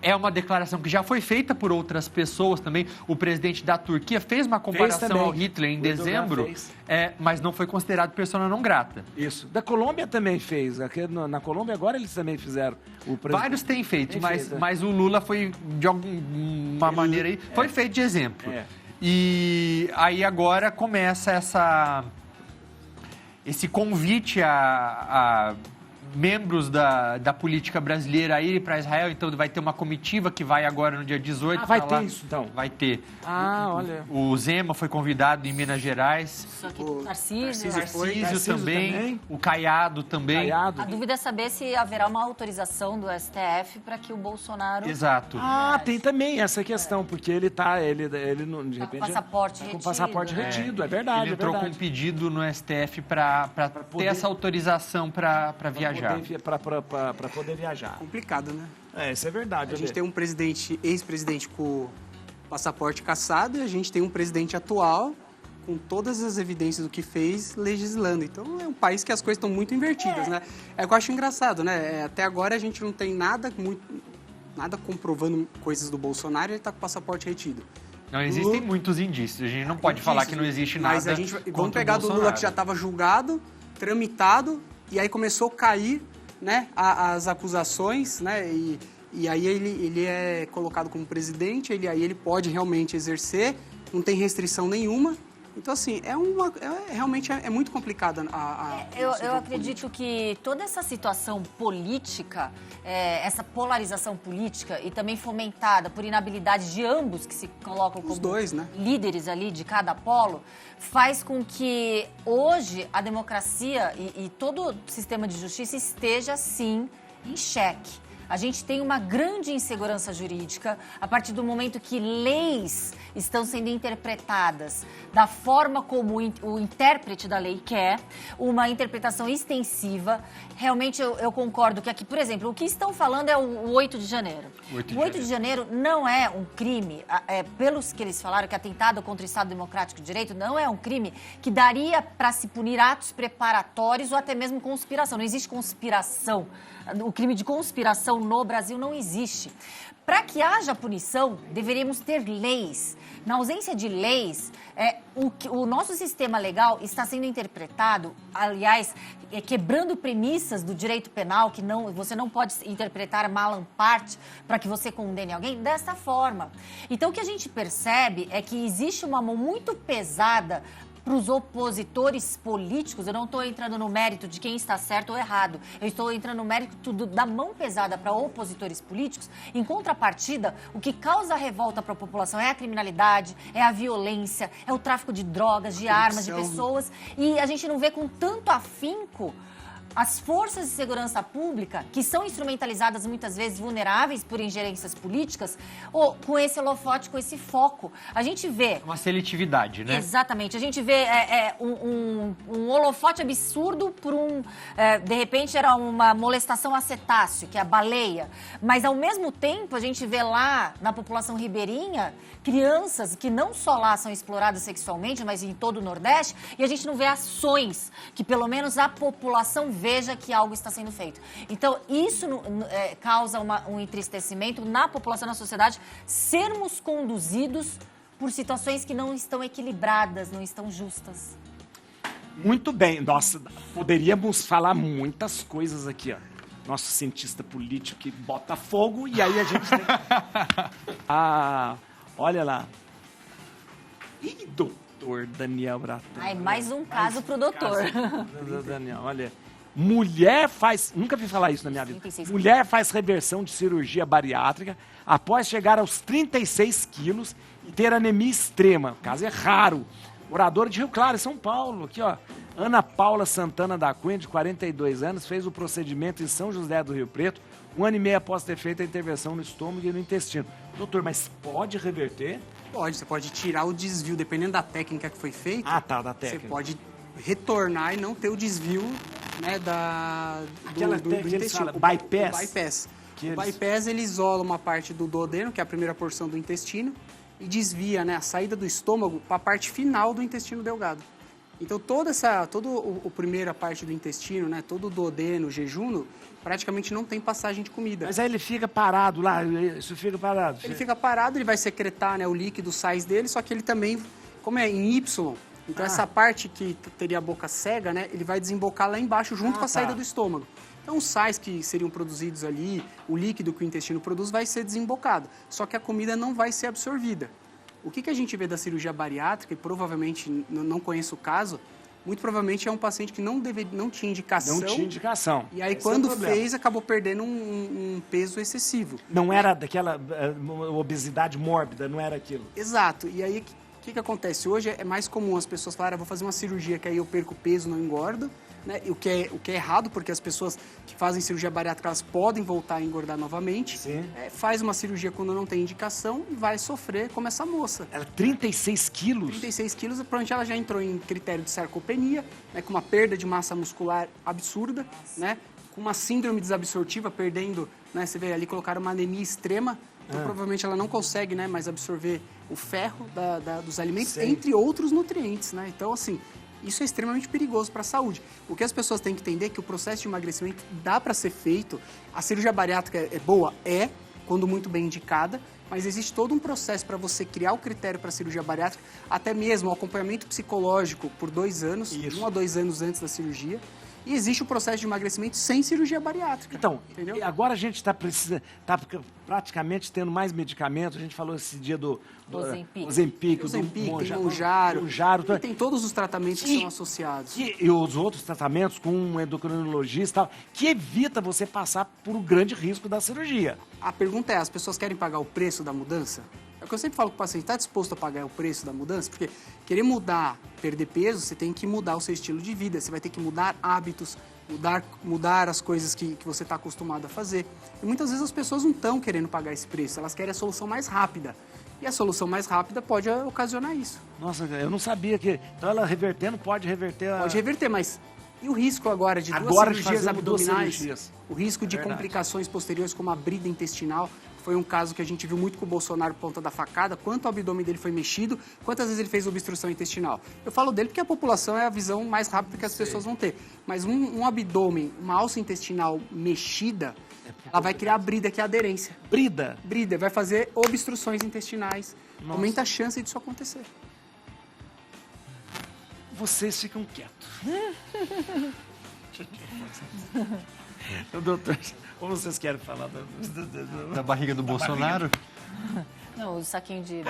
[SPEAKER 3] É uma declaração que já foi feita por outras pessoas também. O presidente da Turquia fez uma comparação ao Hitler em dezembro, mas não foi considerado persona não grata.
[SPEAKER 1] Isso. Da Colômbia também fez. Na Colômbia agora eles também fizeram.
[SPEAKER 3] Vários têm feito, mas o Lula foi, de alguma maneira, aí, foi feito de exemplo. E aí agora começa esse convite a membros da política brasileira a irem para Israel. Então vai ter uma comitiva que vai agora no dia 18.
[SPEAKER 1] Vai ter isso, então?
[SPEAKER 3] Vai ter.
[SPEAKER 1] Olha.
[SPEAKER 3] O Zema foi convidado em Minas Gerais.
[SPEAKER 4] O Tarcísio
[SPEAKER 3] também. O Caiado também.
[SPEAKER 4] A dúvida é saber se haverá uma autorização do STF para que o Bolsonaro...
[SPEAKER 3] Exato.
[SPEAKER 1] Tem também essa questão, porque ele de repente...
[SPEAKER 4] Com
[SPEAKER 1] o passaporte retido, é verdade.
[SPEAKER 3] Ele entrou com um pedido no STF para ter essa autorização para viajar.
[SPEAKER 1] Para poder viajar.
[SPEAKER 2] Complicado, né?
[SPEAKER 1] Isso é verdade.
[SPEAKER 2] A gente tem um ex-presidente com passaporte cassado e a gente tem um presidente atual com todas as evidências do que fez, legislando. Então, é um país que as coisas estão muito invertidas, né? É o que eu acho engraçado, né? Até agora a gente não tem nada comprovando coisas do Bolsonaro e ele está com o passaporte retido.
[SPEAKER 3] Não, existem muitos indícios. A gente não pode falar que não existe nada.
[SPEAKER 2] Mas vamos pegar do Lula que já estava julgado, tramitado, e aí começou a cair, né, as acusações, né, e aí ele é colocado como presidente, aí ele pode realmente exercer, não tem restrição nenhuma. Então, assim, realmente é muito complicada
[SPEAKER 4] eu acredito que toda essa situação política, essa polarização política e também fomentada por inabilidade de ambos que se colocam como líderes ali de cada polo, faz com que hoje a democracia e todo o sistema de justiça esteja, sim, em xeque. A gente tem uma grande insegurança jurídica a partir do momento que leis estão sendo interpretadas da forma como o intérprete da lei quer, uma interpretação extensiva. Realmente eu concordo que aqui, por exemplo, o que estão falando é o 8 de janeiro. O 8 de janeiro não é um crime, pelos que eles falaram, que atentado contra o Estado Democrático de Direito não é um crime que daria para se punir atos preparatórios ou até mesmo conspiração. Não existe conspiração. O crime de conspiração no Brasil não existe. Para que haja punição, deveríamos ter leis. Na ausência de leis, o nosso sistema legal está sendo interpretado, aliás, quebrando premissas do direito penal, que você não pode interpretar malam parte para que você condene alguém dessa forma. Então, o que a gente percebe é que existe uma mão muito pesada para os opositores políticos. Eu não estou entrando no mérito de quem está certo ou errado. Eu estou entrando no mérito da mão pesada para opositores políticos. Em contrapartida, o que causa revolta para a população é a criminalidade, é a violência, é o tráfico de drogas, de armas, de pessoas. E a gente não vê com tanto afinco as forças de segurança pública, que são instrumentalizadas muitas vezes vulneráveis por ingerências políticas, ou com esse holofote, com esse foco. A gente vê...
[SPEAKER 3] Uma seletividade, né?
[SPEAKER 4] Exatamente. A gente vê um holofote absurdo por de repente era uma molestação a cetáceo, que é a baleia. Mas, ao mesmo tempo, a gente vê lá na população ribeirinha crianças que não só lá são exploradas sexualmente, mas em todo o Nordeste, e a gente não vê ações que, pelo menos, a população veja que algo está sendo feito. Então, isso causa um entristecimento na população, na sociedade, sermos conduzidos por situações que não estão equilibradas, não estão justas.
[SPEAKER 1] Muito bem. Nossa, poderíamos falar muitas coisas aqui, ó. Nosso cientista político que bota fogo, e aí a gente tem... olha lá. Ih, doutor Daniel Bratão.
[SPEAKER 4] Ai, mais um caso pro doutor.
[SPEAKER 1] Daniel, olha. Mulher faz... Nunca vi falar isso na minha vida.
[SPEAKER 4] 36
[SPEAKER 1] Mulher faz reversão de cirurgia bariátrica após chegar aos 36 quilos e ter anemia extrema. O caso é raro. Moradora de Rio Claro, em São Paulo. Aqui, ó. Ana Paula Santana da Cunha, de 42 anos, fez o procedimento em São José do Rio Preto, 1 ano e meio após ter feito a intervenção no estômago e no intestino. Doutor, mas pode reverter?
[SPEAKER 2] Pode, você pode tirar o desvio, dependendo da técnica que foi feita.
[SPEAKER 1] Ah, tá, da técnica.
[SPEAKER 2] Você pode retornar e não ter o desvio, né,
[SPEAKER 1] Aquela
[SPEAKER 2] do
[SPEAKER 1] técnica que eles
[SPEAKER 2] intestino.
[SPEAKER 1] falam, bypass.
[SPEAKER 2] O bypass.
[SPEAKER 1] Que
[SPEAKER 2] O
[SPEAKER 1] eles-
[SPEAKER 2] bypass, ele isola uma parte do duodeno, que é a primeira porção do intestino, e desvia, né, a saída do estômago para a parte final do intestino delgado. Então, toda a primeira parte do intestino, né, todo o duodeno, o jejuno, praticamente não tem passagem de comida.
[SPEAKER 1] Mas aí ele fica parado lá, isso fica parado.
[SPEAKER 2] Ele fica parado, ele vai secretar, né, o líquido, os sais dele, só que ele também, como é em Y, então essa parte que teria a boca cega, né, ele vai desembocar lá embaixo junto com a saída do estômago. Então os sais que seriam produzidos ali, o líquido que o intestino produz vai ser desembocado, só que a comida não vai ser absorvida. O que a gente vê da cirurgia bariátrica, e provavelmente não conheço o caso, muito provavelmente é um paciente que não tinha indicação.
[SPEAKER 1] Não tinha indicação.
[SPEAKER 2] E aí,
[SPEAKER 1] Esse é o
[SPEAKER 2] quando
[SPEAKER 1] problema.
[SPEAKER 2] fez, acabou perdendo um peso excessivo.
[SPEAKER 1] Não era daquela obesidade mórbida, não era aquilo.
[SPEAKER 2] Exato. E aí, o que acontece? Hoje é mais comum as pessoas falarem, vou fazer uma cirurgia que aí eu perco peso, não engordo. Né? O que é errado, porque as pessoas que fazem cirurgia bariátrica, elas podem voltar a engordar novamente.
[SPEAKER 1] Sim.
[SPEAKER 2] Faz uma cirurgia quando não tem indicação e vai sofrer como essa moça.
[SPEAKER 1] Era 36 quilos?
[SPEAKER 2] 36 quilos, provavelmente ela já entrou em critério de sarcopenia, né, com uma perda de massa muscular absurda, né, com uma síndrome desabsortiva, perdendo, né, você vê ali, colocaram uma anemia extrema, então provavelmente ela não consegue, né, mais absorver o ferro dos alimentos,
[SPEAKER 1] Sei.
[SPEAKER 2] entre outros nutrientes, né, então assim, isso é extremamente perigoso para a saúde. O que as pessoas têm que entender é que o processo de emagrecimento dá para ser feito, a cirurgia bariátrica é boa? É, quando muito bem indicada, mas existe todo um processo para você criar o critério para a cirurgia bariátrica, até mesmo o acompanhamento psicológico por 2 anos,
[SPEAKER 1] Isso.
[SPEAKER 2] 1 a 2 anos antes da cirurgia, e existe o processo de emagrecimento sem cirurgia bariátrica.
[SPEAKER 1] Então,
[SPEAKER 2] entendeu?
[SPEAKER 1] e agora a gente está praticamente tendo mais medicamentos. A gente falou esse dia do Ozempic,
[SPEAKER 2] Ozempic, tem
[SPEAKER 1] Mounjaro.
[SPEAKER 2] e tem todos os tratamentos que são associados.
[SPEAKER 1] E os outros tratamentos com um endocrinologista e tal, que evita você passar por um grande risco da cirurgia.
[SPEAKER 2] A pergunta é, as pessoas querem pagar o preço da mudança? É o que eu sempre falo para o paciente, está disposto a pagar o preço da mudança? Porque querer mudar, perder peso, você tem que mudar o seu estilo de vida, você vai ter que mudar hábitos, mudar as coisas que você está acostumado a fazer. E muitas vezes as pessoas não estão querendo pagar esse preço, elas querem a solução mais rápida. E a solução mais rápida pode ocasionar isso.
[SPEAKER 1] Nossa, eu não sabia que... Então ela revertendo pode reverter a...
[SPEAKER 2] Pode reverter, mas e o risco agora de duas
[SPEAKER 1] Agora de
[SPEAKER 2] cirurgias
[SPEAKER 1] fazer duas
[SPEAKER 2] abdominais?
[SPEAKER 1] cirurgias.
[SPEAKER 2] O risco de
[SPEAKER 1] Verdade.
[SPEAKER 2] complicações posteriores, como a brida intestinal, foi um caso que a gente viu muito com o Bolsonaro por conta da facada, quanto o abdômen dele foi mexido, quantas vezes ele fez obstrução intestinal. Eu falo dele porque a população é a visão mais rápida que as pessoas vão ter. Mas um abdômen, uma alça intestinal mexida, ela vai criar brida, que é a aderência.
[SPEAKER 1] Brida.
[SPEAKER 2] Brida, vai fazer obstruções intestinais.
[SPEAKER 1] Nossa.
[SPEAKER 2] Aumenta a chance disso acontecer.
[SPEAKER 1] Vocês ficam quietos. Doutor, como vocês querem falar
[SPEAKER 3] Da barriga do Bolsonaro?
[SPEAKER 4] Não, o saquinho de...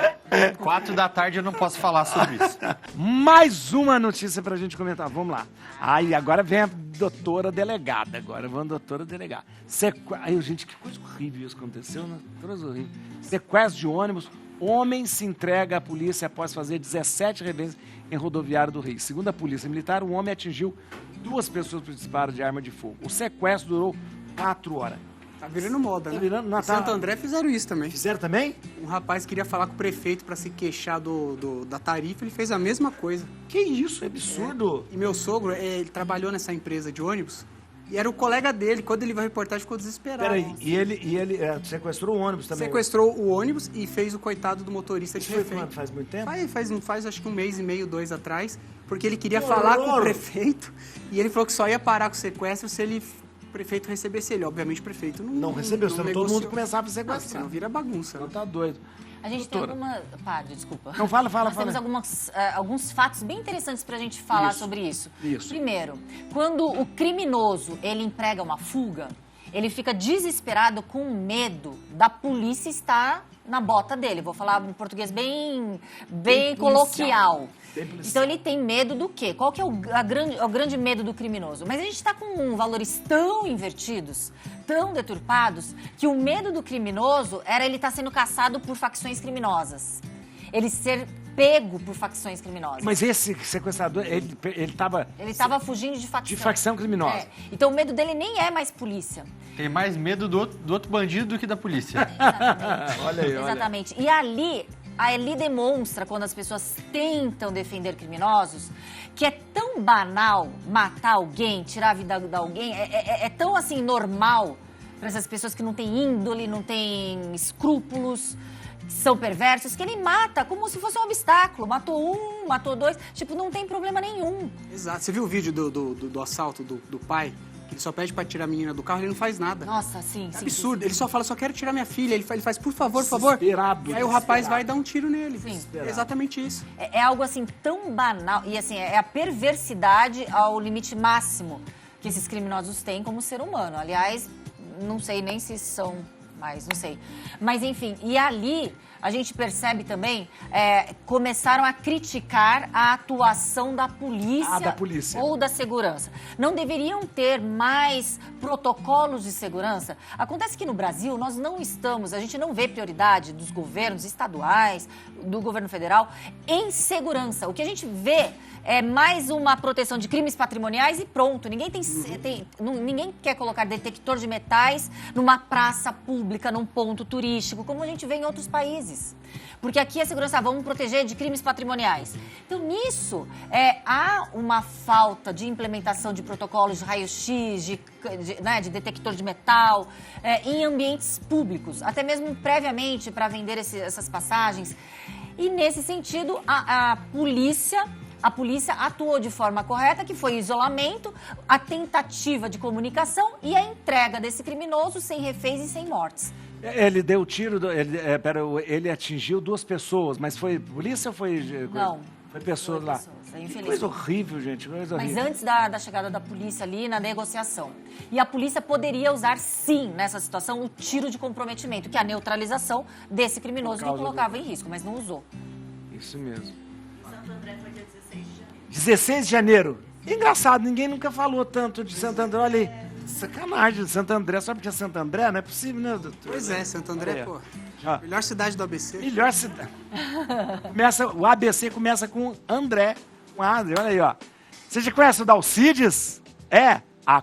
[SPEAKER 3] 4 da tarde eu não posso falar sobre isso.
[SPEAKER 1] Mais uma notícia pra gente comentar. Vamos lá. Aí, agora vem a doutora delegada. Agora vamos a doutora delegada. Ai, gente, que coisa horrível isso aconteceu, né? Coisa horrível. Sequestro de ônibus. Homem se entrega à polícia após fazer 17 rebentos em rodoviário do Rio. Segundo a polícia militar, o homem atingiu 2 pessoas por disparo de arma de fogo. O sequestro durou 4 horas.
[SPEAKER 2] Tá virando moda,
[SPEAKER 1] Tá
[SPEAKER 2] né?
[SPEAKER 1] virando- não,
[SPEAKER 2] Em Santo André fizeram isso também.
[SPEAKER 1] Fizeram também?
[SPEAKER 2] Um rapaz queria falar com o prefeito para se queixar da tarifa, ele fez a mesma coisa.
[SPEAKER 1] Que isso, é absurdo.
[SPEAKER 2] E meu sogro, ele trabalhou nessa empresa de ônibus e era o colega dele. Quando ele viu a reportagem, ficou desesperado.
[SPEAKER 1] Peraí, e ele sequestrou o ônibus também?
[SPEAKER 2] Sequestrou o ônibus e fez o coitado do motorista de
[SPEAKER 1] Isso foi
[SPEAKER 2] refém.
[SPEAKER 1] quando? Faz muito tempo?
[SPEAKER 2] Faz acho que 1 mês e meio, 2 atrás, porque ele queria
[SPEAKER 1] Que
[SPEAKER 2] falar com o
[SPEAKER 1] horror!
[SPEAKER 2] prefeito e ele falou que só ia parar com o sequestro se o prefeito recebesse ele. Obviamente o prefeito não
[SPEAKER 1] recebeu, senão todo
[SPEAKER 2] negociou.
[SPEAKER 1] mundo começava a
[SPEAKER 2] Não,
[SPEAKER 1] sequestrar.
[SPEAKER 2] senão vira bagunça.
[SPEAKER 1] Não
[SPEAKER 2] Né?
[SPEAKER 1] tá doido.
[SPEAKER 4] A gente
[SPEAKER 1] Doutora.
[SPEAKER 4] tem alguma... Padre, desculpa.
[SPEAKER 1] Não, fala.
[SPEAKER 4] Nós temos alguns fatos bem interessantes para a gente falar
[SPEAKER 1] Isso,
[SPEAKER 4] sobre isso.
[SPEAKER 1] isso.
[SPEAKER 4] Primeiro, quando o criminoso ele emprega uma fuga, ele fica desesperado com medo da polícia estar na bota dele. Vou falar um português bem coloquial. Então ele tem medo do quê? Qual que é o grande medo do criminoso? Mas a gente está com valores tão invertidos, tão deturpados, que o medo do criminoso era ele estar sendo caçado por facções criminosas. Ele ser pego por facções criminosas.
[SPEAKER 1] Mas esse sequestrador, ele estava
[SPEAKER 4] fugindo de facção.
[SPEAKER 1] De facção criminosa.
[SPEAKER 4] É. Então o medo dele nem é mais polícia.
[SPEAKER 3] Tem mais medo do outro bandido do que da polícia.
[SPEAKER 4] Exatamente.
[SPEAKER 1] Olha aí,
[SPEAKER 4] Exatamente. E ali demonstra, quando as pessoas tentam defender criminosos, que é tão banal matar alguém, tirar a vida de alguém, é tão assim normal para essas pessoas que não têm índole, não têm escrúpulos, são perversos, que ele mata como se fosse um obstáculo. Matou um, matou dois, tipo, não tem problema nenhum.
[SPEAKER 2] Exato. Você viu o vídeo do assalto do pai? Ele só pede pra tirar a menina do carro, ele não faz nada.
[SPEAKER 4] Nossa, sim.
[SPEAKER 2] É absurdo. Ele só fala, só quero tirar minha filha. Ele faz, por favor.
[SPEAKER 1] Desesperado.
[SPEAKER 2] Aí o rapaz vai dar um tiro nele.
[SPEAKER 4] Sim.
[SPEAKER 2] É exatamente isso.
[SPEAKER 4] É algo assim tão banal. E assim, é a perversidade ao limite máximo que esses criminosos têm como ser humano. Aliás, não sei nem se são mais, não sei. Mas enfim, e ali a gente percebe também, começaram a criticar a atuação da polícia, ou da segurança. Não deveriam ter mais protocolos de segurança? Acontece que no Brasil nós não estamos, a gente não vê prioridade dos governos estaduais, do governo federal, em segurança. O que a gente vê é mais uma proteção de crimes patrimoniais e pronto. Ninguém ninguém quer colocar detector de metais numa praça pública, num ponto turístico, como a gente vê em outros países. Porque aqui a segurança, vamos proteger de crimes patrimoniais. Então, nisso, há uma falta de implementação de protocolos de raio-x, de detector de metal, em ambientes públicos, até mesmo previamente para vender essas passagens. E, nesse sentido, a polícia atuou de forma correta, que foi o isolamento, a tentativa de comunicação e a entrega desse criminoso sem reféns e sem mortes.
[SPEAKER 1] Ele deu tiro, ele atingiu 2 pessoas, mas foi polícia ou foi...
[SPEAKER 4] Não.
[SPEAKER 1] Foi pessoas lá. Que coisa horrível, gente. Coisa
[SPEAKER 4] Mas
[SPEAKER 1] horrível.
[SPEAKER 4] antes da chegada da polícia ali na negociação. E a polícia poderia usar, sim, nessa situação, o tiro de comprometimento, que é a neutralização desse criminoso que colocava em risco, mas não usou.
[SPEAKER 1] Isso mesmo. Santo André foi dia 16 de janeiro. Engraçado, ninguém nunca falou tanto de Santo André. Olha aí, sacanagem de Santo André, só porque é Santo André, não é possível, né, doutor?
[SPEAKER 2] Pois é, Santo André, pô. Melhor cidade do ABC.
[SPEAKER 1] Melhor cidade. O ABC começa com André. Olha aí, ó. Você já conhece o Dalcides?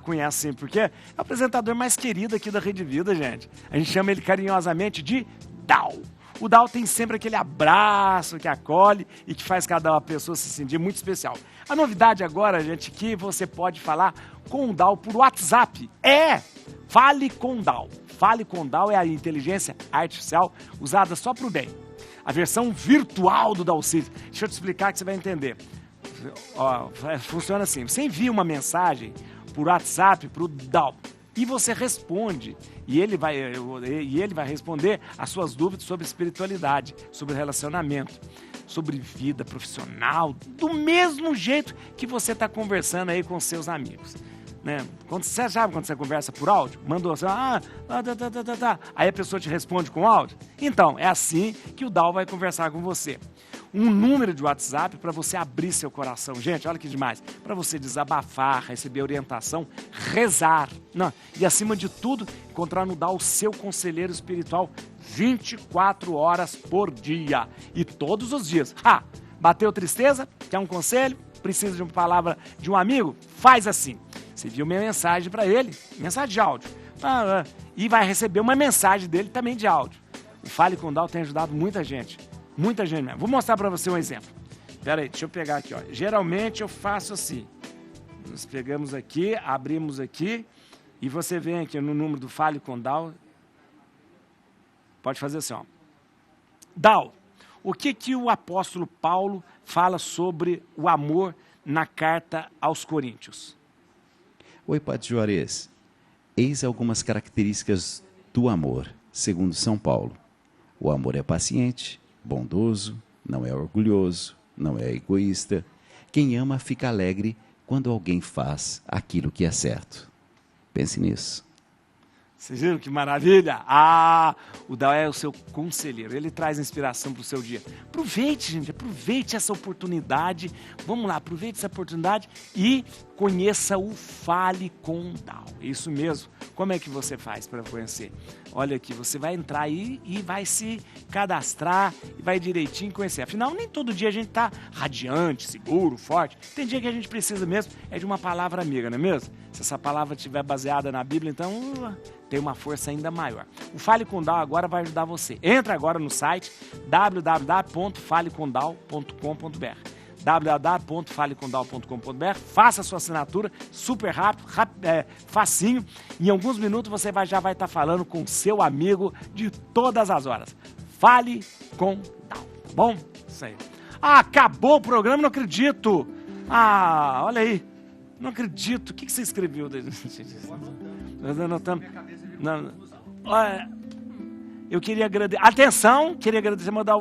[SPEAKER 1] Conhece sim, porque é o apresentador mais querido aqui da Rede Vida, gente. A gente chama ele carinhosamente de Dal. O Dal tem sempre aquele abraço que acolhe e que faz cada pessoa se sentir muito especial. A novidade agora, gente, que você pode falar com o Dal por WhatsApp. Fale com o Dal. Fale com o Dal é a inteligência artificial usada só para o bem. A versão virtual do Dalcides. Deixa eu te explicar que você vai entender. Funciona assim. Você envia uma mensagem por WhatsApp para o Dal. E você responde, e ele vai responder as suas dúvidas sobre espiritualidade, sobre relacionamento, sobre vida profissional, do mesmo jeito que você está conversando aí com seus amigos. Né? Você sabe quando você conversa por áudio? Mandou assim, aí a pessoa te responde com áudio? Então, é assim que o Dal vai conversar com você. Um número de WhatsApp para você abrir seu coração. Gente, olha que demais. Para você desabafar, receber orientação, rezar. E, acima de tudo, encontrar no Dal o seu conselheiro espiritual 24 horas por dia. E todos os dias. Bateu tristeza? Quer um conselho? Precisa de uma palavra de um amigo? Faz assim. Você envia uma mensagem para ele, mensagem de áudio. E vai receber uma mensagem dele também de áudio. O Fale com o Dal tem ajudado muita gente. Muita gente mesmo. Vou mostrar para você um exemplo. Espera aí, deixa eu pegar aqui. Geralmente eu faço assim. Nós pegamos aqui, abrimos aqui, e você vem aqui no número do Fale com o Dal. Pode fazer assim, Dal, o que o apóstolo Paulo fala sobre o amor na carta aos Coríntios?
[SPEAKER 5] Oi, Padre Juarez. Eis algumas características do amor, segundo São Paulo. O amor é paciente, bondoso, não é orgulhoso, não é egoísta. Quem ama fica alegre quando alguém faz aquilo que é certo. Pense nisso.
[SPEAKER 1] Vocês viram que maravilha? Ah, o Dal é o seu conselheiro, ele traz inspiração para o seu dia. Aproveite, gente, aproveite essa oportunidade. Vamos lá, aproveite essa oportunidade e conheça o Fale com Dal. Isso mesmo. Como é que você faz para conhecer? Olha aqui, você vai entrar aí e vai se cadastrar e vai direitinho conhecer. Afinal, nem todo dia a gente tá radiante, seguro, forte. Tem dia que a gente precisa mesmo é de uma palavra amiga, não é mesmo? Se essa palavra estiver baseada na Bíblia, então tem uma força ainda maior. O Fale com Dal agora vai ajudar você. Entra agora no site www.falecondal.com.br www.falecondal.com.br, faça a sua assinatura, super rápido, facinho. Em alguns minutos você já vai estar falando com seu amigo de todas as horas. Fale com Dal, tá bom? Isso aí. Ah, acabou o programa, não acredito. Ah, olha aí. Não acredito. O que você escreveu? Nós anotamos. Eu queria agradecer. Atenção, queria agradecer, mandar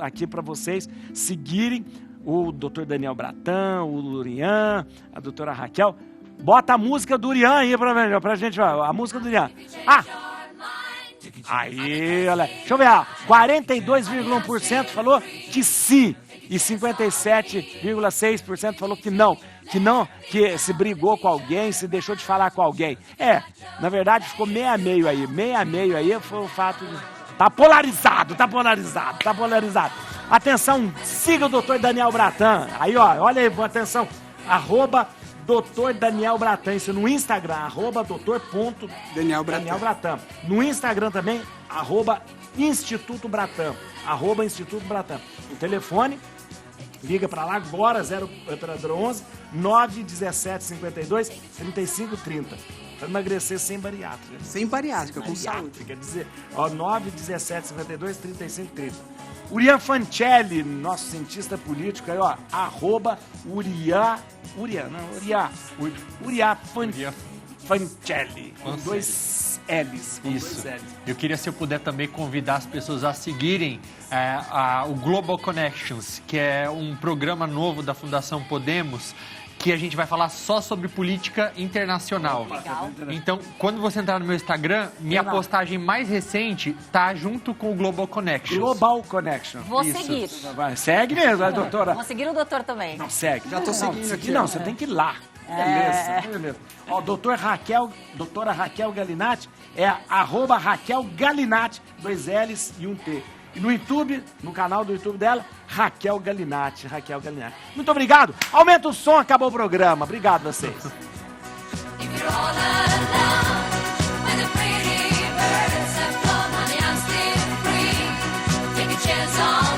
[SPEAKER 1] aqui para vocês seguirem o Dr. Daniel Bratan, o Urian, a doutora Raquel. Bota a música do Urian aí pra gente, a música do Urian. Aí, olha. Deixa eu ver, 42,1% falou que sim e 57,6% falou que não, que se brigou com alguém, se deixou de falar com alguém. Na verdade ficou meio a meio aí foi o fato de... Tá polarizado. Atenção, siga o Dr. Daniel Bratan. Aí, olha aí, atenção. @Dr. Daniel Bratan. Isso no Instagram, @Dr. Daniel Bratan. No Instagram também, @Instituto Bratan. @Instituto Bratan. O telefone, liga pra lá agora, 0 operadora 11 917 52 35 30. Para emagrecer sem bariátrica.
[SPEAKER 2] Sem bariátrica, com saúde.
[SPEAKER 1] Quer dizer, 917 52 35 30. Urian Fancelli, nosso cientista político, aí, Urian Fancelli, com 2 L's.
[SPEAKER 3] Isso. Eu queria, se eu puder, também convidar as pessoas a seguirem o Global Connections, que é um programa novo da Fundação Podemos, que a gente vai falar só sobre política internacional.
[SPEAKER 4] Legal.
[SPEAKER 3] Então, quando você entrar no meu Instagram, minha postagem mais recente tá junto com o Global Connection.
[SPEAKER 1] Global Connection.
[SPEAKER 4] Vou seguir.
[SPEAKER 1] Vai, segue mesmo, doutora.
[SPEAKER 4] Vou seguir o doutor também.
[SPEAKER 1] Não, segue.
[SPEAKER 2] Já tô seguindo aqui.
[SPEAKER 1] Não, você tem que ir lá. Beleza. Doutora Raquel Galinatti é @Raquel Galinatti, 2 L's e 1 T. E no YouTube, no canal do YouTube dela, Raquel Galinatti. Muito obrigado. Aumenta o som, acabou o programa. Obrigado a vocês.
[SPEAKER 6] If you're all alone with the pretty birds that flown, honey, I'm still free. Take a chance on